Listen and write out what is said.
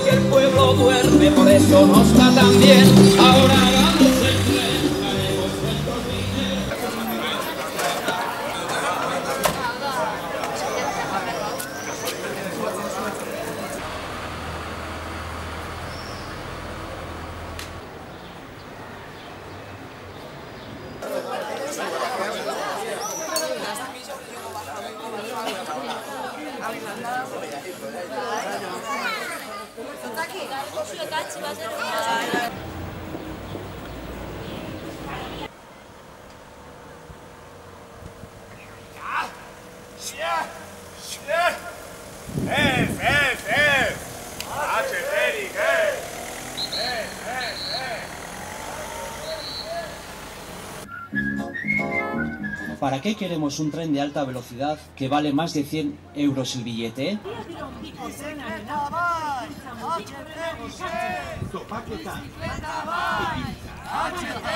Que el pueblo duerme, por eso no está tan bien. Ahora hagamos el tren, haremos nuestro dinero. ¿Para qué queremos un tren de alta velocidad que vale más de 100 euros el billete? HTTP